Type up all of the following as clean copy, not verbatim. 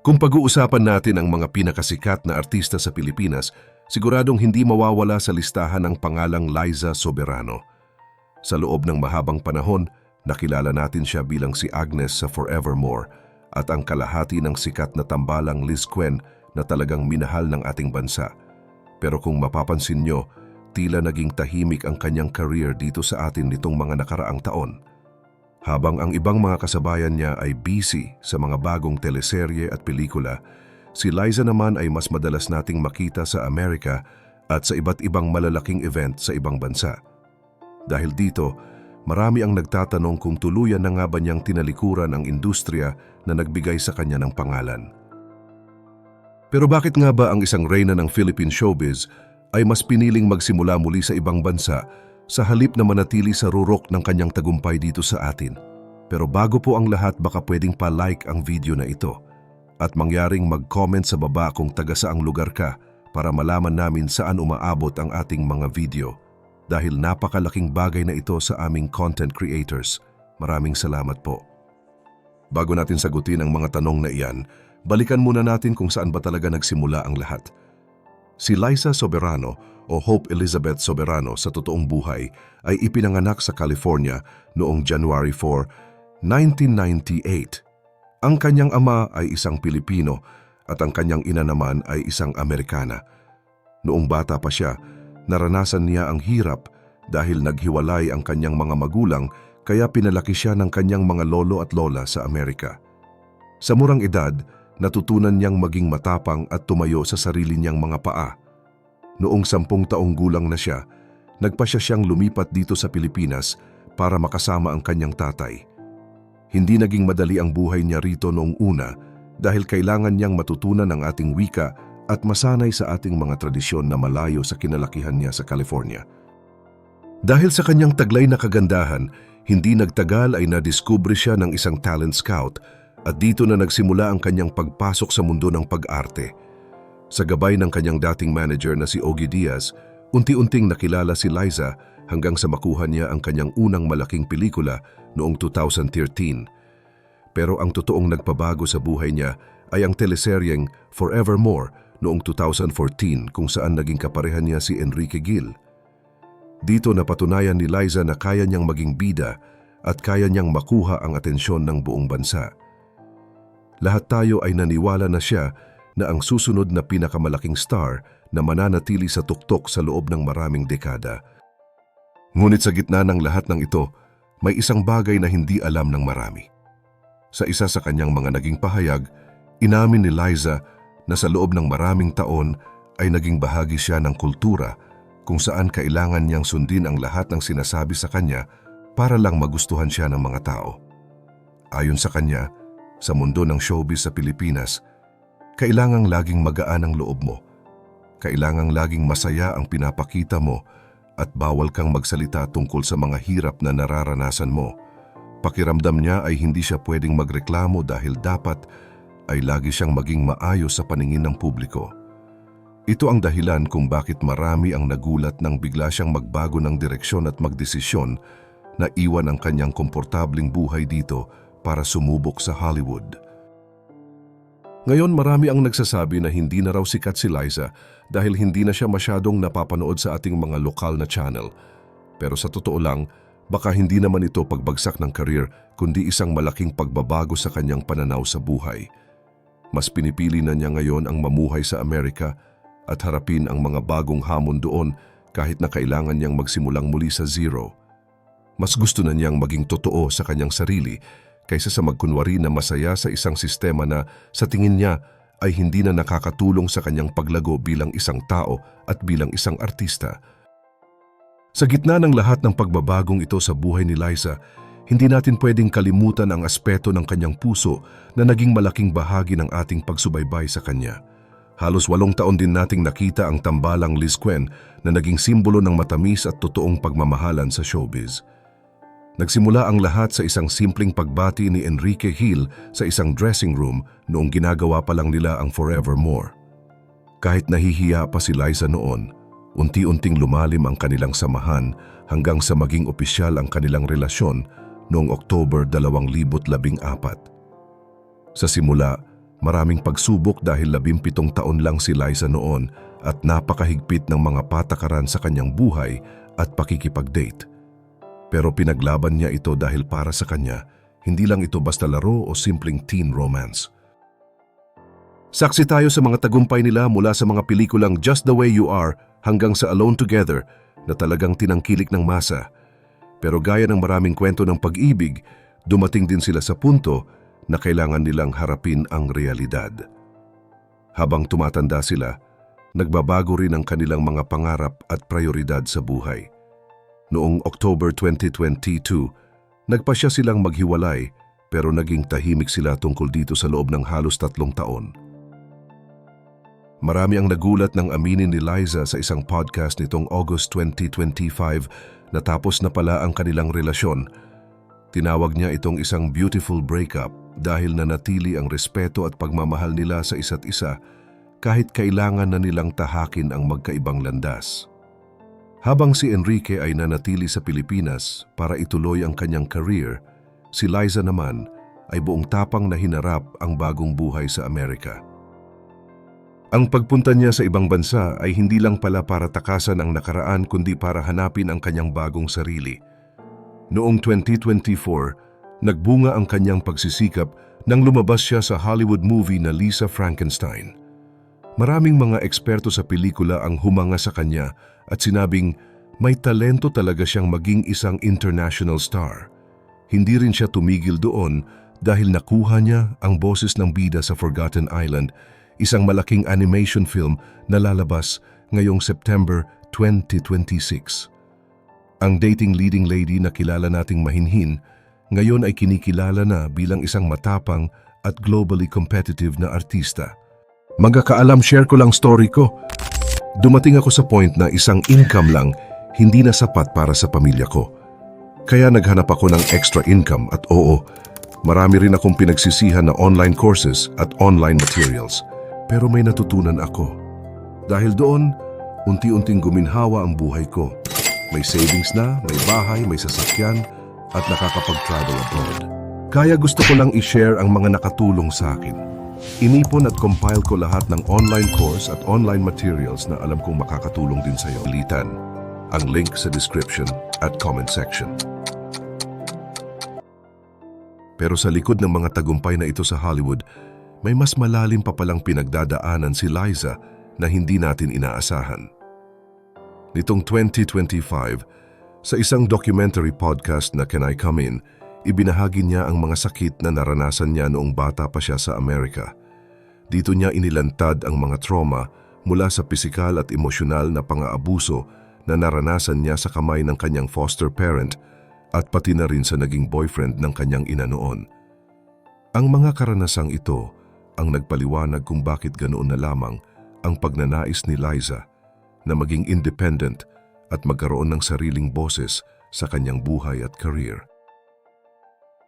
Kung pag-uusapan natin ang mga pinakasikat na artista sa Pilipinas, siguradong hindi mawawala sa listahan ang pangalang Liza Soberano. Sa loob ng mahabang panahon, nakilala natin siya bilang si Agnes sa Forevermore at ang kalahati ng sikat na tambalang Liz Quen na talagang minahal ng ating bansa. Pero kung mapapansin nyo, tila naging tahimik ang kanyang career dito sa atin nitong mga nakaraang taon. Habang ang ibang mga kasabayan niya ay busy sa mga bagong teleserye at pelikula, si Liza naman ay mas madalas nating makita sa Amerika at sa iba't ibang malalaking event sa ibang bansa. Dahil dito, marami ang nagtatanong kung tuluyan na nga ba niyang tinalikuran ang industriya na nagbigay sa kanya ng pangalan. Pero bakit nga ba ang isang reyna ng Philippine showbiz ay mas piniling magsimula muli sa ibang bansa sa halip na manatili sa rurok ng kanyang tagumpay dito sa atin? Pero bago po ang lahat, baka pwedeng pa-like ang video na ito at mangyaring mag-comment sa baba kung taga saang lugar ka para malaman namin saan umaabot ang ating mga video. Dahil napakalaking bagay na ito sa aming content creators. Maraming salamat po. Bago natin sagutin ang mga tanong na iyan, balikan muna natin kung saan ba talaga nagsimula ang lahat. Si Liza Soberano o Hope Elizabeth Soberano sa totoong buhay ay ipinanganak sa California noong January 4, 1998. Ang kanyang ama ay isang Pilipino at ang kanyang ina naman ay isang Amerikana. Noong bata pa siya, naranasan niya ang hirap dahil naghiwalay ang kanyang mga magulang kaya pinalaki siya ng kanyang mga lolo at lola sa Amerika. Sa murang edad, natutunan niyang maging matapang at tumayo sa sarili niyang mga paa. Noong 10 taong gulang na siya, nagpasya siyang lumipat dito sa Pilipinas para makasama ang kanyang tatay. Hindi naging madali ang buhay niya rito noong una dahil kailangan niyang matutunan ang ating wika at masanay sa ating mga tradisyon na malayo sa kinalakihan niya sa California. Dahil sa kanyang taglay na kagandahan, hindi nagtagal ay nadiskubre siya ng isang talent scout at dito na nagsimula ang kanyang pagpasok sa mundo ng pag-arte. Sa gabay ng kanyang dating manager na si Ogie Diaz, unti-unting nakilala si Liza hanggang sa makuha niya ang kanyang unang malaking pelikula noong 2013. Pero ang totoong nagpabago sa buhay niya ay ang teleseryeng Forevermore noong 2014 kung saan naging kaparehan niya si Enrique Gil. Dito napatunayan ni Liza na kaya niyang maging bida at kaya niyang makuha ang atensyon ng buong bansa. Lahat tayo ay naniwala na siya na ang susunod na pinakamalaking star na mananatili sa tuktok sa loob ng maraming dekada. Ngunit sa gitna ng lahat ng ito, may isang bagay na hindi alam ng marami. Sa isa sa kanyang mga naging pahayag, inamin ni Liza na sa loob ng maraming taon ay naging bahagi siya ng kultura kung saan kailangan niyang sundin ang lahat ng sinasabi sa kanya para lang magustuhan siya ng mga tao. Ayon sa kanya, sa mundo ng showbiz sa Pilipinas, kailangang laging magaan ang loob mo. Kailangang laging masaya ang pinapakita mo at bawal kang magsalita tungkol sa mga hirap na nararanasan mo. Pakiramdam niya ay hindi siya pwedeng magreklamo dahil dapat ay lagi siyang maging maayos sa paningin ng publiko. Ito ang dahilan kung bakit marami ang nagulat nang bigla siyang magbago ng direksyon at magdesisyon na iwan ang kanyang komportabling buhay dito para sumubok sa Hollywood. Ngayon marami ang nagsasabi na hindi na raw sikat si Liza dahil hindi na siya masyadong napapanood sa ating mga lokal na channel. Pero sa totoo lang, baka hindi naman ito pagbagsak ng career kundi isang malaking pagbabago sa kanyang pananaw sa buhay. Mas pinipili na niya ngayon ang mamuhay sa Amerika at harapin ang mga bagong hamon doon kahit na kailangan niyang magsimulang muli sa zero. Mas gusto na niyang maging totoo sa kanyang sarili kaysa sa magkunwari na masaya sa isang sistema na sa tingin niya ay hindi na nakakatulong sa kanyang paglago bilang isang tao at bilang isang artista. Sa gitna ng lahat ng pagbabagong ito sa buhay ni Liza, hindi natin pwedeng kalimutan ang aspeto ng kanyang puso na naging malaking bahagi ng ating pagsubaybay sa kanya. Halos 8 taon din nating nakita ang tambalang Liz Quen na naging simbolo ng matamis at totoong pagmamahalan sa showbiz. Nagsimula ang lahat sa isang simpleng pagbati ni Enrique Gil sa isang dressing room noong ginagawa pa lang nila ang Forevermore. Kahit nahihiya pa si Liza noon, unti-unting lumalim ang kanilang samahan hanggang sa maging opisyal ang kanilang relasyon noong October 2014. Sa simula, Maraming pagsubok dahil 17 taon lang si Liza noon at napakahigpit ng mga patakaran sa kanyang buhay at pakikipag-date. Pero pinaglaban niya ito dahil para sa kanya, hindi lang ito basta laro o simpleng teen romance. Saksi tayo sa mga tagumpay nila mula sa mga pelikulang Just the Way You Are hanggang sa Alone Together na talagang tinangkilik ng masa. Pero gaya ng maraming kwento ng pag-ibig, dumating din sila sa punto na kailangan nilang harapin ang realidad. Habang tumatanda sila, nagbabago rin ang kanilang mga pangarap at prioridad sa buhay. Noong October 2022, nagpasya silang maghiwalay pero naging tahimik sila tungkol dito sa loob ng halos 3 taon. Marami ang nagulat ng aminin ni Liza sa isang podcast nitong August 2025 na tapos na pala ang kanilang relasyon. Tinawag niya itong isang beautiful breakup dahil nanatili ang respeto at pagmamahal nila sa isa't isa kahit kailangan na nilang tahakin ang magkaibang landas. Habang si Enrique ay nanatili sa Pilipinas para ituloy ang kanyang career, si Liza naman ay buong tapang na hinarap ang bagong buhay sa Amerika. Ang pagpunta niya sa ibang bansa ay hindi lang pala para takasan ang nakaraan kundi para hanapin ang kanyang bagong sarili. Noong 2024, nagbunga ang kanyang pagsisikap nang lumabas siya sa Hollywood movie na Lisa Frankenstein. Maraming mga eksperto sa pelikula ang humanga sa kanya at sinabing may talento talaga siyang maging isang international star. Hindi rin siya tumigil doon dahil nakuha niya ang boses ng bida sa Forgotten Island, isang malaking animation film na lalabas ngayong September 2026. Ang dating leading lady na kilala nating mahinhin, ngayon ay kinikilala na bilang isang matapang at globally competitive na artista. Magkakaalam, share ko lang story ko. Dumating ako sa point na isang income lang hindi na sapat para sa pamilya ko. Kaya naghanap ako ng extra income at oo, marami rin akong pinagsisihan na online courses at online materials. Pero may natutunan ako. Dahil doon, unti-unting guminhawa ang buhay ko. May savings na, may bahay, may sasakyan, at nakakapag-travel abroad. Kaya gusto ko lang i-share ang mga nakatulong sa akin. Inipon at compile ko lahat ng online course at online materials na alam kong makakatulong din sa iyo. Litan ang link sa description at comment section. Pero sa likod ng mga tagumpay na ito sa Hollywood, may mas malalim pa palang pinagdadaanan si Liza na hindi natin inaasahan. Nitong 2025, sa isang documentary podcast na Can I Come In, ibinahagi niya ang mga sakit na naranasan niya noong bata pa siya sa Amerika. Dito niya inilantad ang mga trauma mula sa pisikal at emosyonal na pang-aabuso na naranasan niya sa kamay ng kanyang foster parent at pati na rin sa naging boyfriend ng kanyang ina noon. Ang mga karanasang ito ang nagpaliwanag kung bakit ganoon na lamang ang pagnanais ni Liza na maging independent at magkaroon ng sariling boses sa kanyang buhay at career.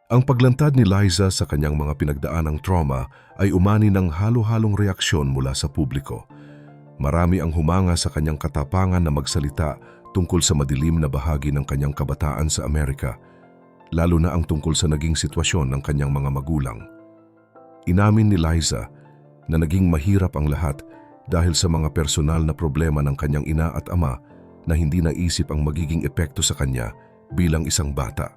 Ang paglantad ni Liza sa kanyang mga pinagdaanang trauma ay umani ng halo-halong reaksyon mula sa publiko. Marami ang humanga sa kanyang katapangan na magsalita tungkol sa madilim na bahagi ng kanyang kabataan sa Amerika, lalo na ang tungkol sa naging sitwasyon ng kanyang mga magulang. Inamin ni Liza na naging mahirap ang lahat dahil sa mga personal na problema ng kanyang ina at ama na hindi naisip ang magiging epekto sa kanya bilang isang bata.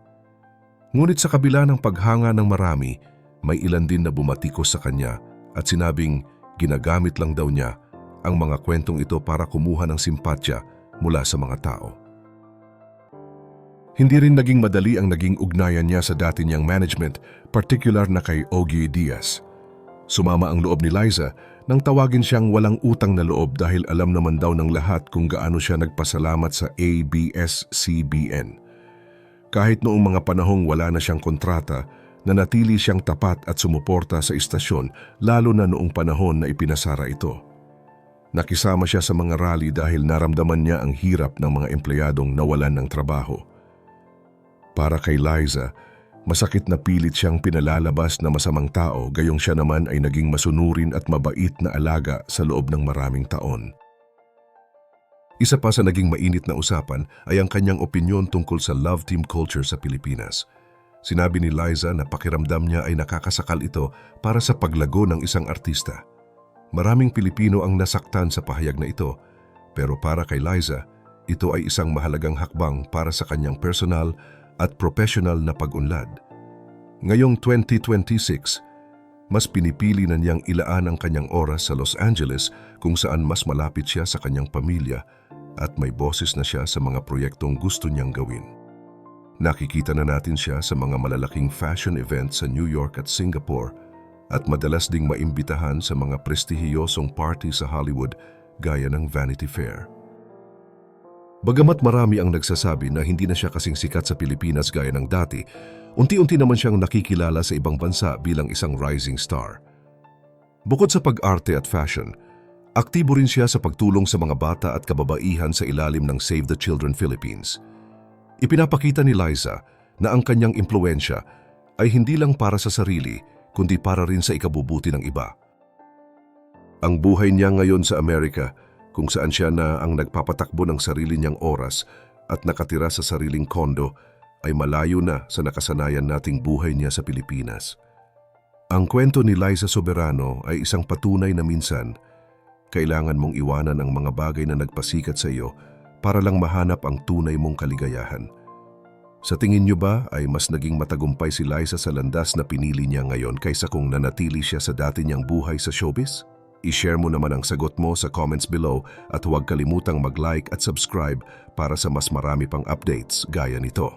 Ngunit sa kabila ng paghanga ng marami, may ilan din na bumatikos sa kanya at sinabing ginagamit lang daw niya ang mga kwentong ito para kumuha ng simpatya mula sa mga tao. Hindi rin naging madali ang naging ugnayan niya sa dati niyang management, particular na kay Ogie Diaz. Sumama ang loob ni Liza nang tawagin siyang walang utang na loob dahil alam naman daw ng lahat kung gaano siya nagpasalamat sa ABS-CBN. Kahit noong mga panahong wala na siyang kontrata, nanatili siyang tapat at sumuporta sa istasyon lalo na noong panahon na ipinasara ito. Nakisama siya sa mga rally dahil naramdaman niya ang hirap ng mga empleyadong nawalan ng trabaho. Para kay Liza, masakit na pilit siyang pinalalabas na masamang tao gayong siya naman ay naging masunurin at mabait na alaga sa loob ng maraming taon. Isa pa sa naging mainit na usapan ay ang kanyang opinyon tungkol sa love team culture sa Pilipinas. Sinabi ni Liza na pakiramdam niya ay nakakasakal ito para sa paglago ng isang artista. Maraming Pilipino ang nasaktan sa pahayag na ito, pero para kay Liza, ito ay isang mahalagang hakbang para sa kanyang personal at professional na pag-unlad. Ngayong 2026, mas pinipili na niyang ilaan ang kanyang oras sa Los Angeles kung saan mas malapit siya sa kanyang pamilya at may boses na siya sa mga proyektong gusto niyang gawin. Nakikita na natin siya sa mga malalaking fashion events sa New York at Singapore at madalas ding maimbitahan sa mga prestihiyosong party sa Hollywood gaya ng Vanity Fair. Bagamat marami ang nagsasabi na hindi na siya kasing sikat sa Pilipinas gaya ng dati, unti-unti naman siyang nakikilala sa ibang bansa bilang isang rising star. Bukod sa pag-arte at fashion, aktibo rin siya sa pagtulong sa mga bata at kababaihan sa ilalim ng Save the Children Philippines. Ipinapakita ni Liza na ang kanyang impluwensya ay hindi lang para sa sarili, kundi para rin sa ikabubuti ng iba. Ang buhay niya ngayon sa Amerika, kung saan siya na ang nagpapatakbo ng sarili niyang oras at nakatira sa sariling kondo, ay malayo na sa nakasanayan nating buhay niya sa Pilipinas. Ang kwento ni Liza Soberano ay isang patunay na minsan, kailangan mong iwanan ang mga bagay na nagpasikat sa iyo para lang mahanap ang tunay mong kaligayahan. Sa tingin niyo ba ay mas naging matagumpay si Liza sa landas na pinili niya ngayon kaysa kung nanatili siya sa dati niyang buhay sa showbiz? I-share mo naman ang sagot mo sa comments below at huwag kalimutang mag-like at subscribe para sa mas marami pang updates gaya nito.